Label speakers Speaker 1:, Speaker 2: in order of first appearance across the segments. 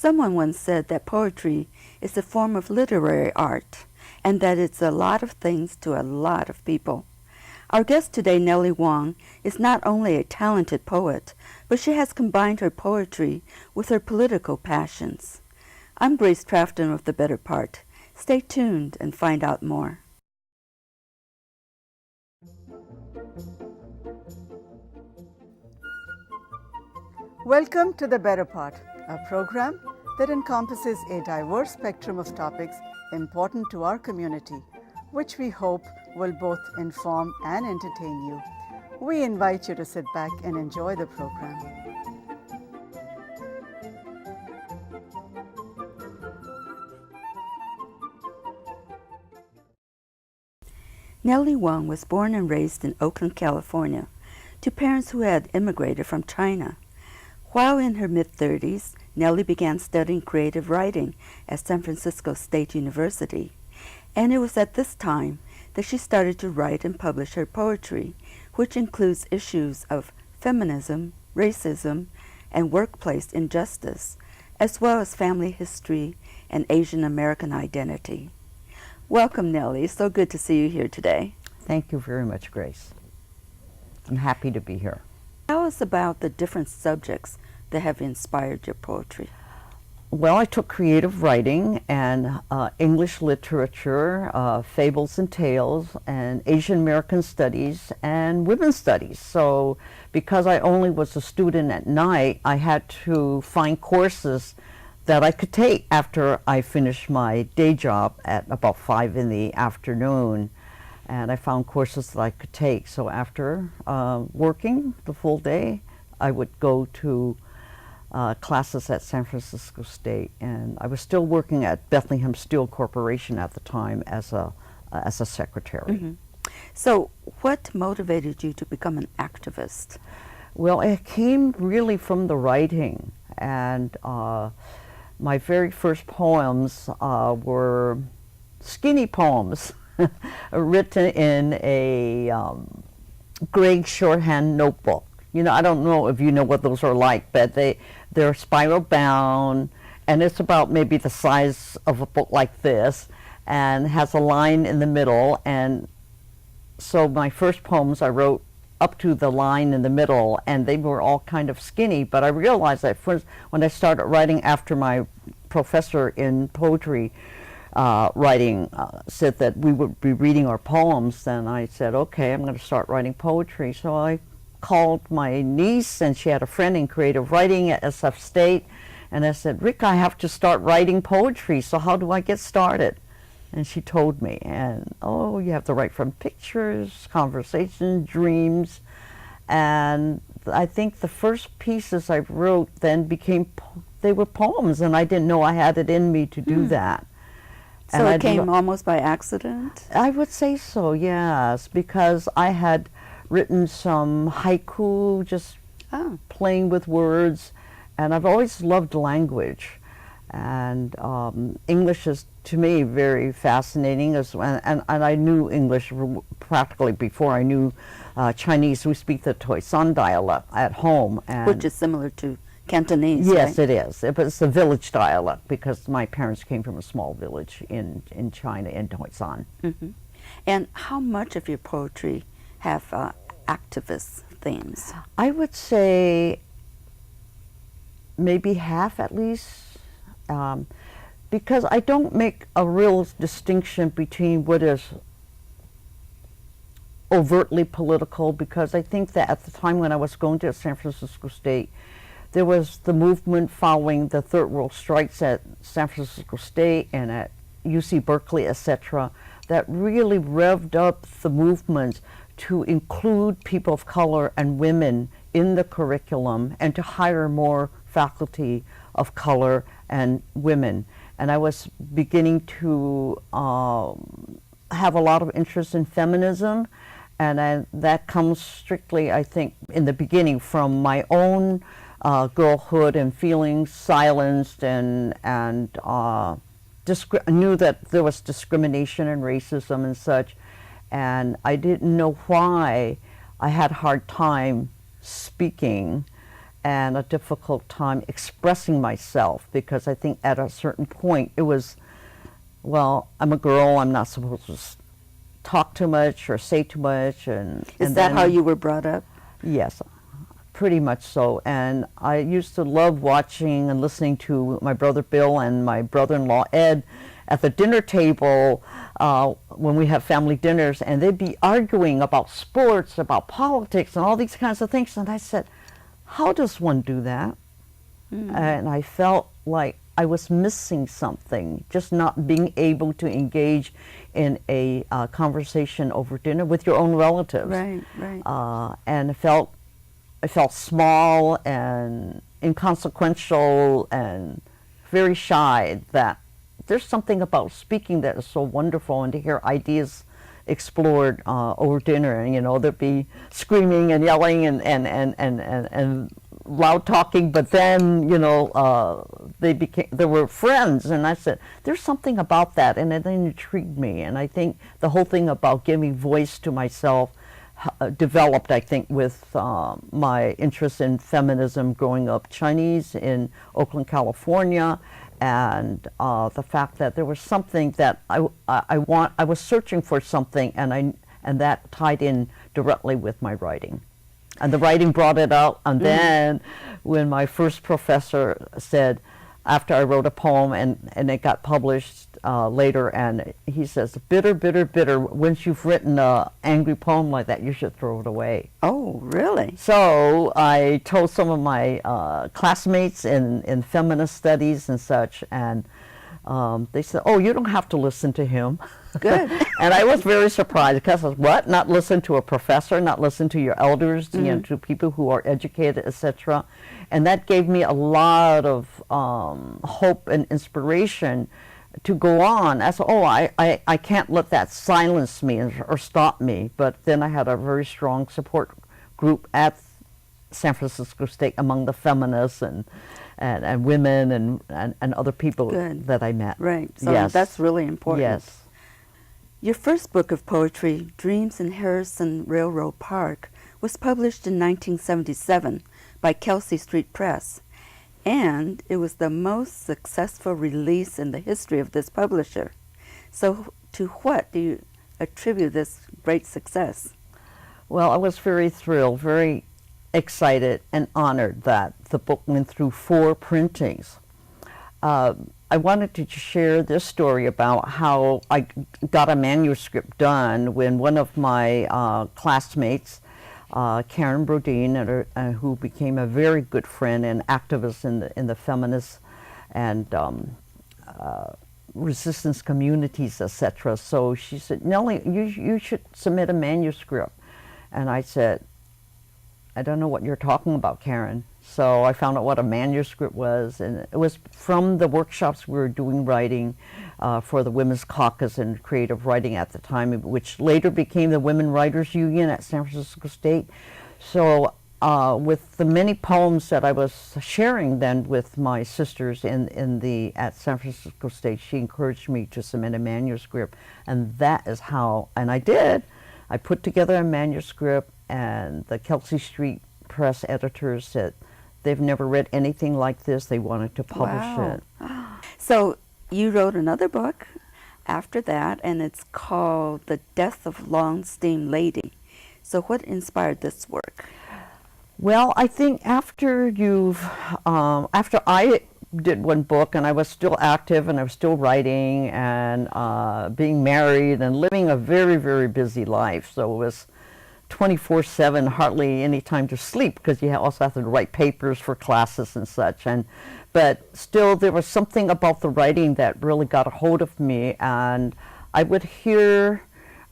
Speaker 1: Someone once said that poetry is a form of literary art and that it's a lot of things to a lot of people. Our guest today, Nellie Wong, is not only a talented poet, but she has combined her poetry with her political passions. I'm Grace Trafton of The Better Part. Stay tuned and find out more.
Speaker 2: Welcome to The Better Part, a program that encompasses a diverse spectrum of topics important to our community, which we hope will both inform and entertain you. We invite you to sit back and enjoy the program.
Speaker 1: Nellie Wong was born and raised in Oakland, California, to parents who had immigrated from China. While in her mid-30s, Nellie began studying creative writing at San Francisco State University, and it was at this time that she started to write and publish her poetry, which includes issues of feminism, racism, and workplace injustice, as well as family history and Asian American identity. Welcome, Nellie. So good to see you here today.
Speaker 3: Thank you very much, Grace. I'm happy to be here.
Speaker 1: Tell us about the different subjects that have inspired your poetry.
Speaker 3: Well, I took creative writing and English literature, fables and tales, and Asian American studies and women's studies. So because I only was a student at night, I had to find courses that I could take after I finished my day job at about 5 in the afternoon. And I found courses that I could take. So after working the full day, I would go to classes at San Francisco State, and I was still working at Bethlehem Steel Corporation at the time as a secretary.
Speaker 1: Mm-hmm. So what motivated you to become an activist?
Speaker 3: Well, it came really from the writing, and my very first poems were skinny poems written in a gray shorthand notebook. You know, I don't know if you know what those are like, but they're spiral bound, and it's about maybe the size of a book like this, and has a line in the middle. And so my first poems I wrote up to the line in the middle, and they were all kind of skinny. But I realized that first, when I started writing after my professor in poetry writing said that we would be reading our poems, then I said, okay, I'm going to start writing poetry. So I called my niece, and she had a friend in creative writing at SF State, and I said, Rick, I have to start writing poetry, so how do I get started? And she told me, and oh, you have to write from pictures, conversations, dreams. And I think the first pieces I wrote then they were poems, and I didn't know I had it in me to do that.
Speaker 1: So it came almost by accident?
Speaker 3: I would say so, yes, because I had written some haiku, just playing with words, and I've always loved language. And English is, to me, very fascinating, and I knew English practically before I knew Chinese. We speak the Toisan dialect at home.
Speaker 1: Which is similar to Cantonese,
Speaker 3: yes,
Speaker 1: right?
Speaker 3: It is. It's a village dialect because my parents came from a small village in China, in Toisan.
Speaker 1: Mm-hmm. And how much of your poetry have activist themes?
Speaker 3: I would say maybe half at least, because I don't make a real distinction between what is overtly political, because I think that at the time when I was going to San Francisco State, there was the movement following the Third World Strikes at San Francisco State and at UC Berkeley, etc., that really revved up the movement to include people of color and women in the curriculum and to hire more faculty of color and women. And I was beginning to have a lot of interest in feminism, and that comes strictly, I think, in the beginning from my own girlhood and feeling silenced and knew that there was discrimination and racism and such, and I didn't know why I had a hard time speaking and a difficult time expressing myself, because I think at a certain point it was, well, I'm a girl, I'm not supposed to talk too much or say too much.
Speaker 1: Is that how you were brought up?
Speaker 3: Yes, pretty much so. And I used to love watching and listening to my brother Bill and my brother-in-law Ed at the dinner table when we have family dinners, and they'd be arguing about sports, about politics, and all these kinds of things. And I said, how does one do that? And I felt like I was missing something, just not being able to engage in a conversation over dinner with your own relatives.
Speaker 1: Right, right.
Speaker 3: And I felt small and inconsequential and very shy. That there's something about speaking that is so wonderful, and to hear ideas explored over dinner, and there'd be screaming and yelling and loud talking, but then they were friends, and I said there's something about that, and it then intrigued me. And I think the whole thing about giving voice to myself developed, I think, with my interest in feminism growing up Chinese in Oakland, California, and the fact that there was something that I was searching for something, and that tied in directly with my writing. And the writing brought it out, and then when my first professor said, after I wrote a poem and it got published later, and he says, bitter, bitter, bitter, once you've written an angry poem like that, you should throw it away.
Speaker 1: Oh, really?
Speaker 3: So I told some of my classmates in feminist studies and such, and they said, oh, you don't have to listen to him.
Speaker 1: Good.
Speaker 3: And I was very surprised, because I was, what? Not listen to a professor, not listen to your elders, to people who are educated, etc. And that gave me a lot of hope and inspiration to go on. I said, oh, I can't let that silence me or stop me. But then I had a very strong support group at San Francisco State among the feminists and women and other people that I met.
Speaker 1: Right. So
Speaker 3: yes.
Speaker 1: That's really important.
Speaker 3: Yes.
Speaker 1: Your first book of poetry, Dreams in Harrison Railroad Park, was published in 1977 by Kelsey Street Press, and it was the most successful release in the history of this publisher. So to what do you attribute this great success?
Speaker 3: Well, I was very thrilled, very excited and honored that the book went through 4 printings. I wanted to share this story about how I got a manuscript done when one of my classmates, Karen Brodeen, who became a very good friend and activist in the feminist and resistance communities, etc. So she said, Nellie, you should submit a manuscript. And I said, I don't know what you're talking about, Karen. So I found out what a manuscript was, and it was from the workshops we were doing writing for the Women's Caucus and Creative Writing at the time, which later became the Women Writers Union at San Francisco State. So with the many poems that I was sharing then with my sisters at San Francisco State, she encouraged me to submit a manuscript, and that is how, and I did. I put together a manuscript, and the Kelsey Street Press editors said they've never read anything like this. They wanted to publish it.
Speaker 1: So you wrote another book after that, and it's called The Death of Long Steam Lady. So what inspired this work?
Speaker 3: Well, I think after I did one book, and I was still active, and I was still writing, and being married, and living a very, very busy life. So it was 24/7, hardly any time to sleep, because you also have to write papers for classes and such. But still, there was something about the writing that really got a hold of me, and I would hear,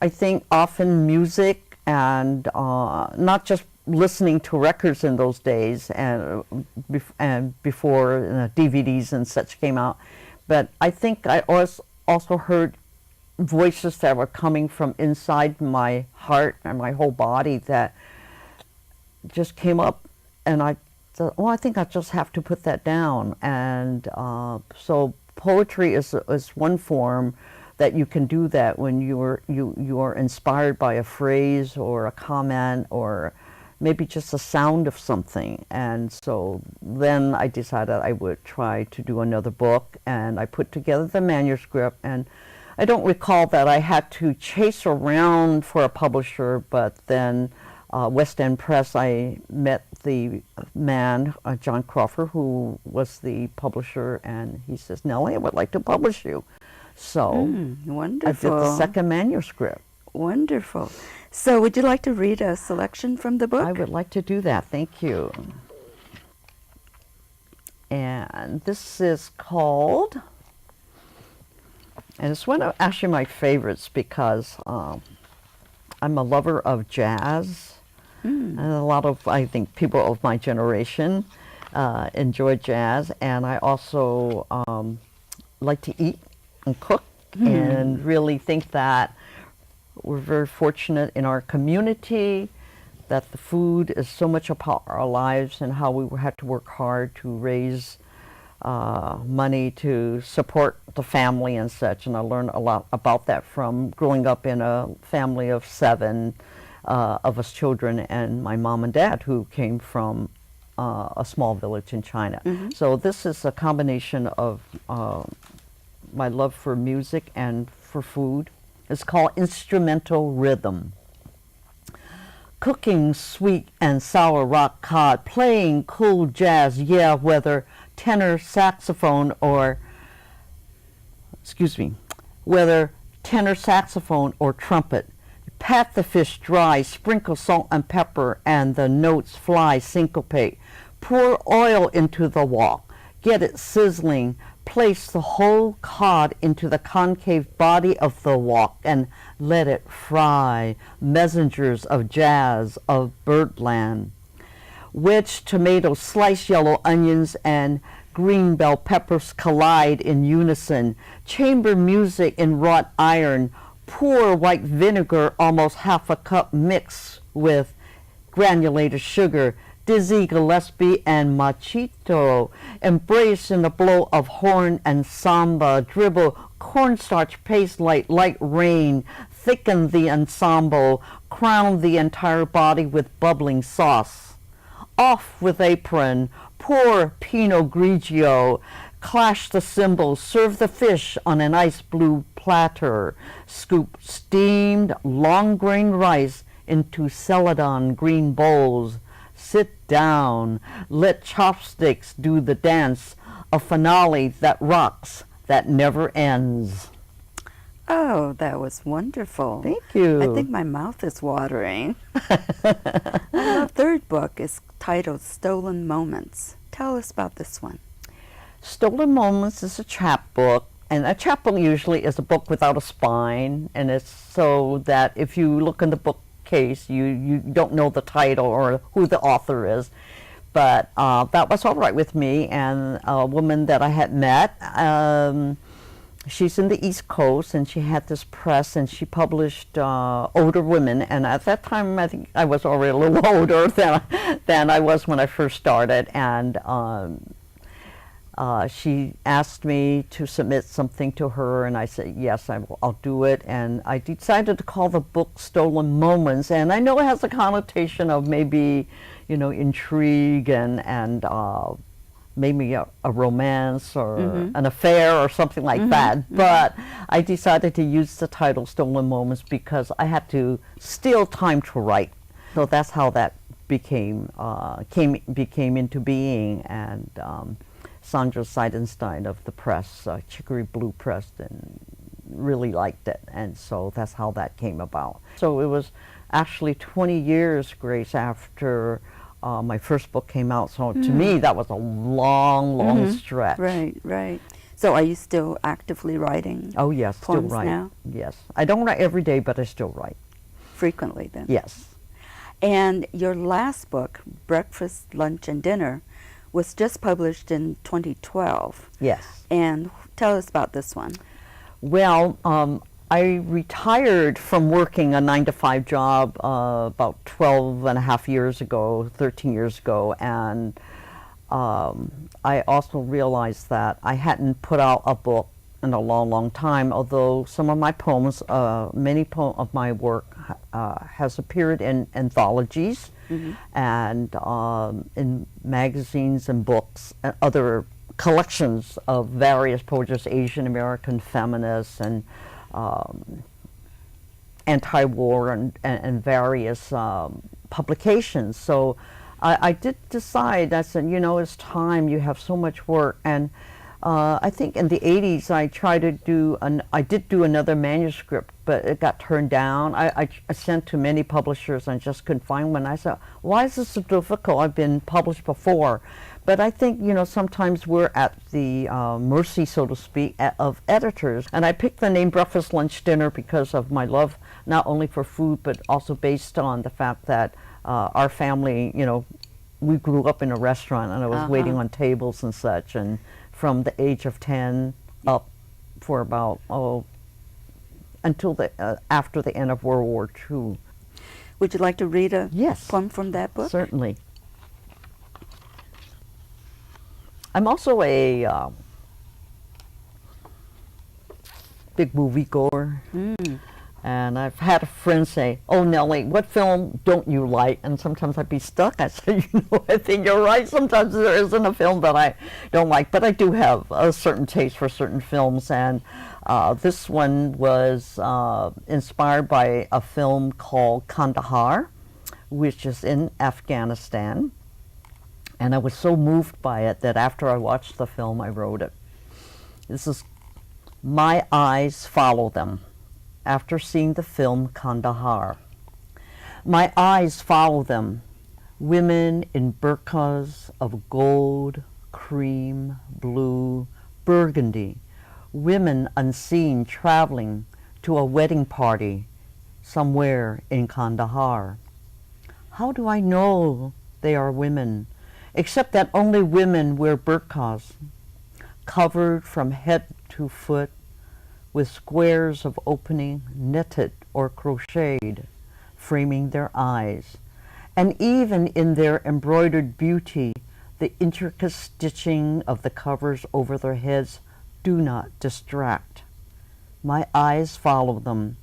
Speaker 3: I think, often music, and not just listening to records in those days, and before DVDs and such came out, but I think I also heard voices that were coming from inside my heart and my whole body that just came up, and I thought, oh, I think I just have to put that down. And so poetry is one form that you can do that when you are inspired by a phrase or a comment or maybe just the sound of something. And so then I decided I would try to do another book, and I put together the manuscript. And I don't recall that I had to chase around for a publisher, but then West End Press, I met the man, John Crawford, who was the publisher, and he says, Nellie, I would like to publish you. So
Speaker 1: wonderful.
Speaker 3: I did the second manuscript.
Speaker 1: Wonderful. So would you like to read a selection from the book?
Speaker 3: I would like to do that. Thank you. And this is called, and it's one of actually my favorites because I'm a lover of jazz. And a lot of, I think, people of my generation enjoy jazz. And I also like to eat and cook and really think that we're very fortunate in our community that the food is so much a part of our lives, and how we had to work hard to raise money to support the family and such. And I learned a lot about that from growing up in a family of 7 of us children, and my mom and dad, who came from a small village in China. So this is a combination of my love for music and for food. It's called Instrumental Rhythm. Cooking sweet and sour rock cod, playing cool jazz, yeah, whether tenor saxophone or, whether tenor saxophone or trumpet. Pat the fish dry, sprinkle salt and pepper, and the notes fly syncopate. Pour oil into the wok, get it sizzling. Place the whole cod into the concave body of the wok and let it fry. Messengers of jazz, of birdland. Wedge tomatoes, slice yellow onions, and green bell peppers collide in unison. Chamber music in wrought iron. Pour white vinegar, almost half a cup, mix with granulated sugar. Dizzy Gillespie and Machito embrace in the blow of horn and samba. Dribble cornstarch paste like light rain. Thicken the ensemble. Crown the entire body with bubbling sauce. Off with apron. Pour Pinot Grigio. Clash the cymbals. Serve the fish on an ice blue platter. Scoop steamed long-grain rice into celadon green bowls. Sit down. Let chopsticks do the dance. A finale that rocks, that never ends.
Speaker 1: Oh, that was wonderful.
Speaker 3: Thank you.
Speaker 1: I think my mouth is watering. The third book is titled Stolen Moments. Tell us about this one.
Speaker 3: Stolen Moments is a chapbook, and a chapbook usually is a book without a spine, and it's so that if you look in the bookcase, you don't know the title or who the author is. But that was all right with me, and a woman that I had met, she's in the East Coast, and she had this press, and she published older women, and at that time I think I was already a little older than I was when I first started, and she asked me to submit something to her, and I said, yes, I'll do it. And I decided to call the book Stolen Moments. And I know it has a connotation of maybe, intrigue and maybe a romance or an affair or something like that. But I decided to use the title Stolen Moments because I had to steal time to write. So that's how that became into being. And Sandra Seidenstein of the press, Chicory Blue Press, and really liked it, and so that's how that came about. So it was actually 20 years, Grace, after my first book came out, so to me that was a long stretch.
Speaker 1: Right. So are you still actively writing?
Speaker 3: Oh yes, still write.
Speaker 1: Now?
Speaker 3: Yes. I don't write every day, but I still write.
Speaker 1: Frequently then?
Speaker 3: Yes.
Speaker 1: And your last book, Breakfast, Lunch, and Dinner, was just published in 2012.
Speaker 3: Yes.
Speaker 1: And tell us about this one.
Speaker 3: Well, I retired from working a 9-to-5 job about 12 and a half years ago, 13 years ago, and I also realized that I hadn't put out a book in a long time, although some of my poems, many of my work has appeared in anthologies and in magazines and books and other collections of various poets, Asian American feminists and anti-war and various publications. So I did decide, I said, you know, it's time, you have so much work. And I think in the 80s I did do another manuscript, but it got turned down. I sent to many publishers and just couldn't find one. I said, why is this so difficult? I've been published before. But I think, you know, sometimes we're at the mercy, so to speak, of editors. And I picked the name Breakfast, Lunch, Dinner because of my love, not only for food, but also based on the fact that our family, you know, we grew up in a restaurant and I was waiting on tables and such. And from the age of 10 up for about, until after the end of World War II.
Speaker 1: Would you like to read a
Speaker 3: Yes,
Speaker 1: poem from that book?
Speaker 3: certainly. I'm also a big movie goer. And I've had a friend say, oh, Nellie, what film don't you like? And sometimes I'd be stuck. I said, you know, I think you're right. Sometimes there isn't a film that I don't like, but I do have a certain taste for certain films. And this one was inspired by a film called Kandahar, which is in Afghanistan. And I was so moved by it that after I watched the film, I wrote it. This is My Eyes Follow Them. After seeing the film Kandahar. My eyes follow them, women in burqas of gold, cream, blue, burgundy, women unseen traveling to a wedding party somewhere in Kandahar. How do I know they are women, except that only women wear burqas, covered from head to foot, with squares of opening knitted or crocheted, framing their eyes. And even in their embroidered beauty, the intricate stitching of the covers over their heads do not distract. My eyes follow them.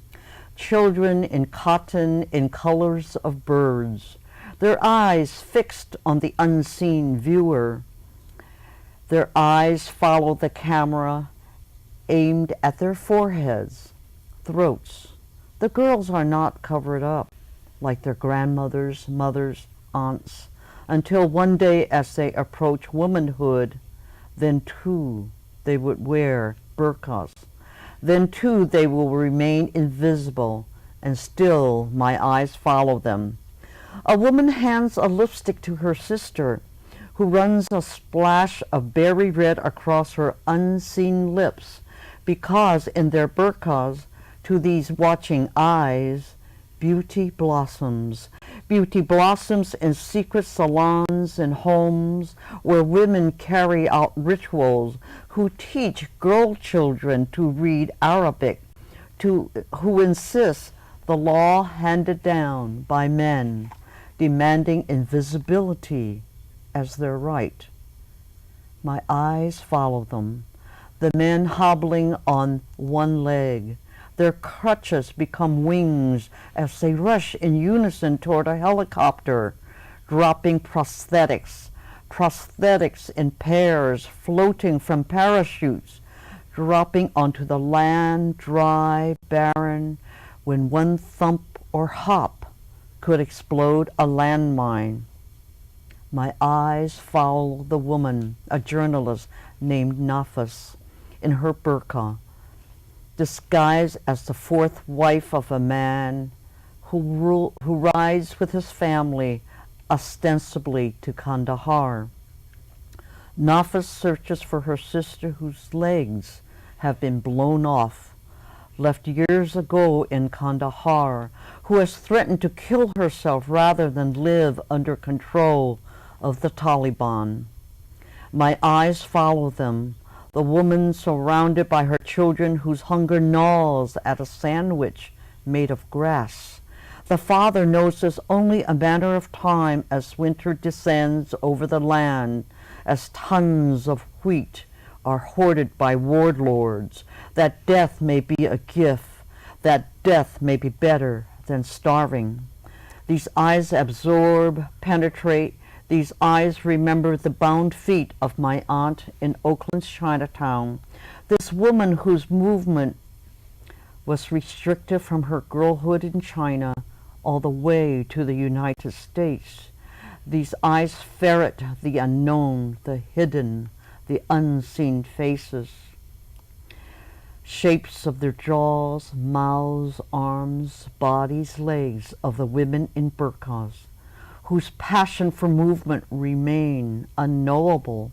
Speaker 3: Children in cotton in colors of birds, their eyes fixed on the unseen viewer. Their eyes follow the camera, aimed at their foreheads, throats. The girls are not covered up like their grandmothers, mothers, aunts, until one day as they approach womanhood, then too they would wear burqas. Then too they will remain invisible, and still my eyes follow them. A woman hands a lipstick to her sister, who runs a splash of berry red across her unseen lips, because in their burqas, to these watching eyes, beauty blossoms. Beauty blossoms in secret salons and homes where women carry out rituals, who teach girl children to read Arabic, who insist the law handed down by men, demanding invisibility as their right. My eyes follow them. The men hobbling on one leg. Their crutches become wings as they rush in unison toward a helicopter, dropping prosthetics in pairs floating from parachutes, dropping onto the land dry, barren, when one thump or hop could explode a landmine. My eyes follow the woman, a journalist named Nafis, in her burqa, disguised as the fourth wife of a man who rides with his family ostensibly to Kandahar. Nafis searches for her sister whose legs have been blown off, left years ago in Kandahar, who has threatened to kill herself rather than live under control of the Taliban. My eyes follow them, the woman surrounded by her children whose hunger gnaws at a sandwich made of grass. The father knows it's only a matter of time as winter descends over the land, as tons of wheat are hoarded by warlords, that death may be a gift, that death may be better than starving. These eyes absorb, penetrate. These eyes remember the bound feet of my aunt in Oakland's Chinatown, this woman whose movement was restricted from her girlhood in China all the way to the United States. These eyes ferret the unknown, the hidden, the unseen faces. Shapes of their jaws, mouths, arms, bodies, legs of the women in burqas, whose passion for movement remain unknowable,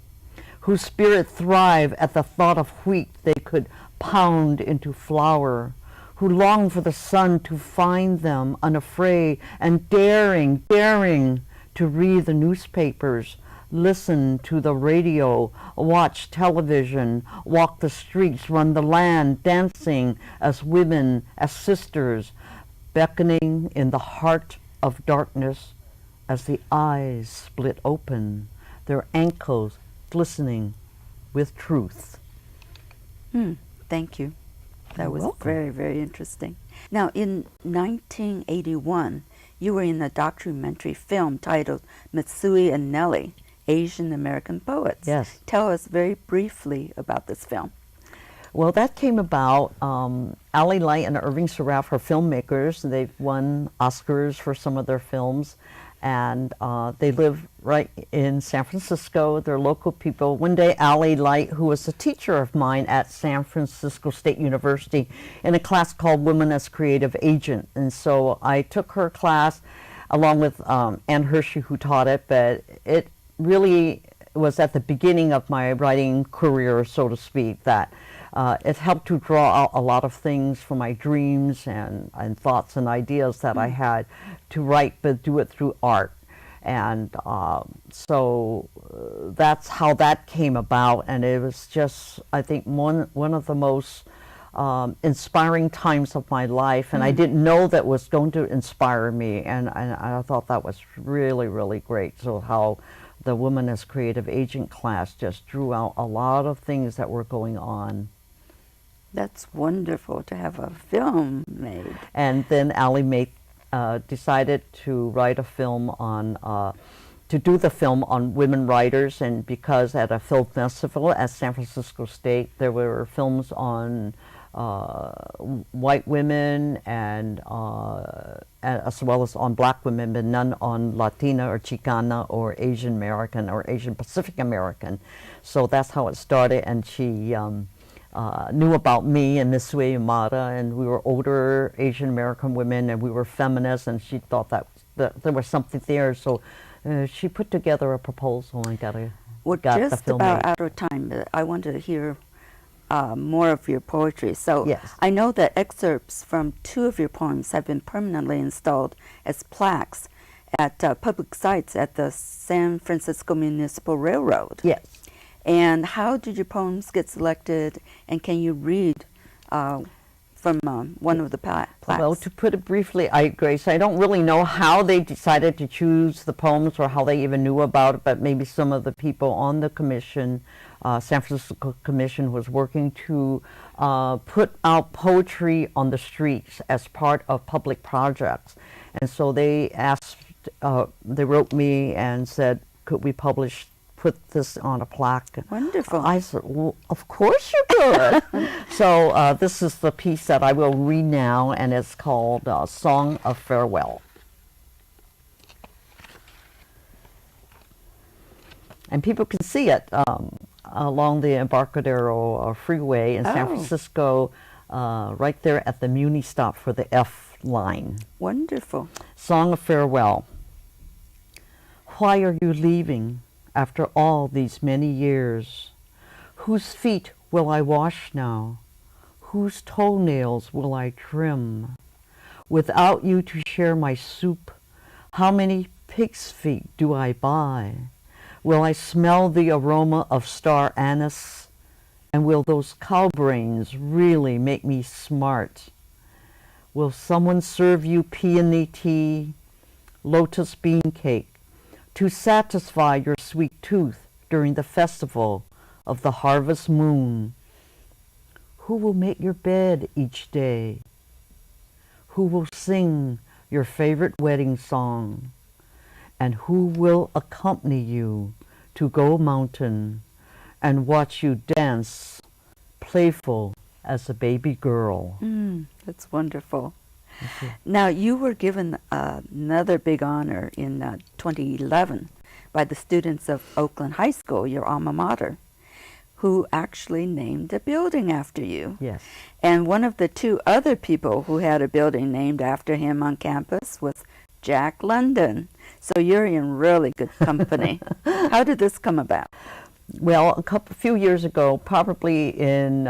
Speaker 3: whose spirit thrive at the thought of wheat they could pound into flour, who long for the sun to find them unafraid and daring to read the newspapers, listen to the radio, watch television, walk the streets, run the land, dancing as women, as sisters, beckoning in the heart of darkness as the eyes split open, their ankles glistening with truth.
Speaker 1: Thank you. That was
Speaker 3: welcome.
Speaker 1: very, very interesting. Now, in 1981, you were in a documentary film titled Mitsuye Nellie, Asian American Poets.
Speaker 3: Yes.
Speaker 1: Tell us very briefly about this film.
Speaker 3: Well, that came about. Ali Light and Irving Saraf are filmmakers. They've won Oscars for some of their films, and they live right in San Francisco. They're local people. One day, Ali Light, who was a teacher of mine at San Francisco State University in a class called Women as Creative Agent, and so I took her class along with Ann Hershey, who taught it, but it really was at the beginning of my writing career, so to speak, that it helped to draw out a lot of things from my dreams and thoughts and ideas that I had to write, but do it through art. And so that's how that came about, and it was just, I think, one of the most inspiring times of my life, and I didn't know that was going to inspire me, and I thought that was really, really great. So how the Woman as Creative Agent class just drew out a lot of things that were going on.
Speaker 1: That's wonderful to have a film made.
Speaker 3: And then Ali decided to write a film on, to do the film on women writers, and because at a film festival at San Francisco State, there were films on white women and as well as on black women, but none on Latina or Chicana or Asian American or Asian Pacific American. So that's how it started, and she knew about me and Mitsuye Nellie, and we were older Asian American women, and we were feminists, and she thought that there was something there. So she put together a proposal and got
Speaker 1: We're
Speaker 3: the
Speaker 1: just
Speaker 3: film
Speaker 1: about
Speaker 3: made.
Speaker 1: out of time, but I wanted to hear more of your poetry. So
Speaker 3: Yes.
Speaker 1: I know that excerpts from 2 of your poems have been permanently installed as plaques at public sites at the San Francisco Municipal Railroad.
Speaker 3: Yes.
Speaker 1: And how did your poems get selected, and can you read from one of the plaques?
Speaker 3: Well, to put it briefly, Grace, I don't really know how they decided to choose the poems or how they even knew about it, but maybe some of the people on the commission, San Francisco Commission, was working to put out poetry on the streets as part of public projects. And so they asked, they wrote me and said, could we put this on a plaque?
Speaker 1: Wonderful.
Speaker 3: I said, well, of course you could. So this is the piece that I will read now, and it's called Song of Farewell. And people can see it along the Embarcadero Freeway in San Francisco, right there at the Muni stop for the F line.
Speaker 1: Wonderful.
Speaker 3: Song of Farewell. Why are you leaving after all these many years? Whose feet will I wash now? Whose toenails will I trim? Without you to share my soup, how many pig's feet do I buy? Will I smell the aroma of star anise? And will those cow brains really make me smart? Will someone serve you peony tea, lotus bean cake, to satisfy your sweet tooth during the festival of the harvest moon? Who will make your bed each day? Who will sing your favorite wedding song, and who will accompany you to go mountain and watch you dance, playful as a baby girl.
Speaker 1: That's wonderful. Now, you were given another big honor in 2011 by the students of Oakland High School, your alma mater, who actually named a building after you.
Speaker 3: Yes.
Speaker 1: And one of the two other people who had a building named after him on campus was Jack London. So you're in really good company. How did this come about?
Speaker 3: Well, a few years ago, probably in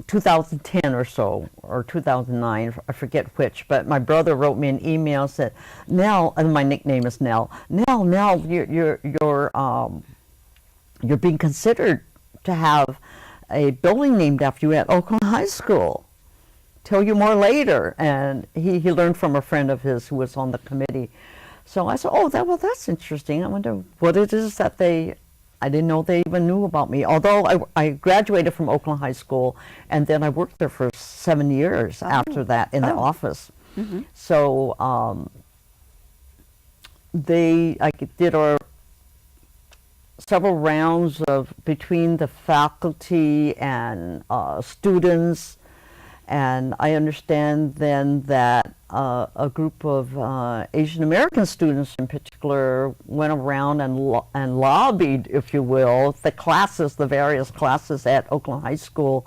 Speaker 3: 2010 or so, or 2009, I forget which, but my brother wrote me an email, said, Nell, and my nickname is Nell, Nell, you're being considered to have a building named after you at Oakland High School. Tell you more later. And he learned from a friend of his who was on the committee. So I said, that's interesting. I wonder what it is that I didn't know they even knew about me. Although I graduated from Oakland High School, and then I worked there for 7 years after that in the office. So I did several rounds between the faculty and students, and I understand then that a group of Asian American students in particular went around and lobbied, if you will, the various classes at Oakland High School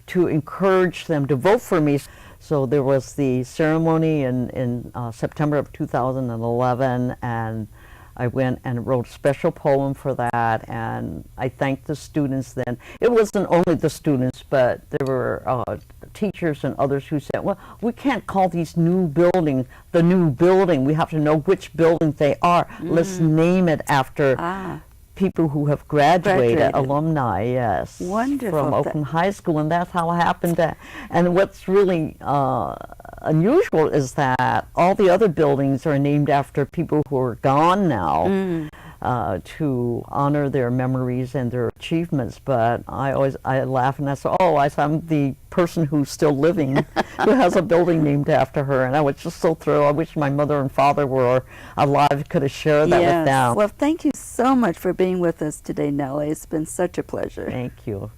Speaker 3: to encourage them to vote for me. So there was the ceremony in September of 2011, and I went and wrote a special poem for that, and I thanked the students then. It wasn't only the students, but there were teachers and others who said, well, we can't call these new buildings the new building. We have to know which buildings they are. Let's name it after people who have graduated, alumni, yes.
Speaker 1: Wonderful.
Speaker 3: From Oakland High School, and that's how it happened. And what's really unusual is that all the other buildings are named after people who are gone now, to honor their memories and their achievements. But I laugh and I say, I'm the person who's still living, who has a building named after her. And I was just so thrilled. I wish my mother and father were alive, could have shared that with them.
Speaker 1: Well, thank you so much for being with us today, Nellie. It's been such a pleasure.
Speaker 3: Thank you.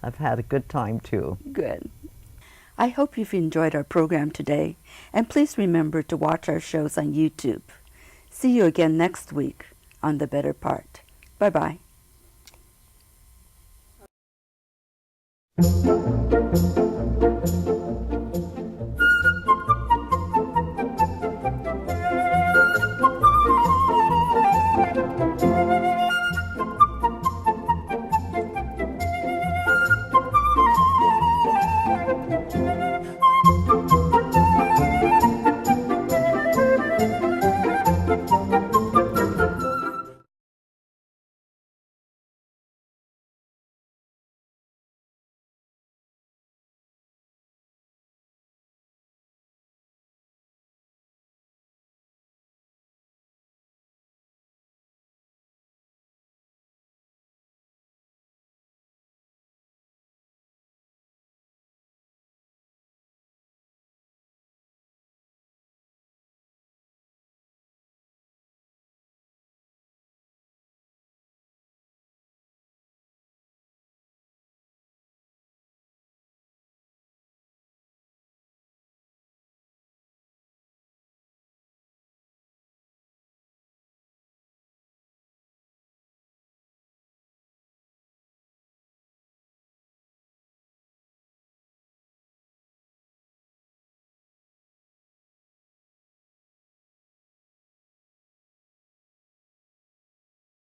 Speaker 3: I've had a good time too.
Speaker 1: Good. I hope you've enjoyed our program today, and please remember to watch our shows on YouTube. See you again next week on The Better Part. Bye-bye.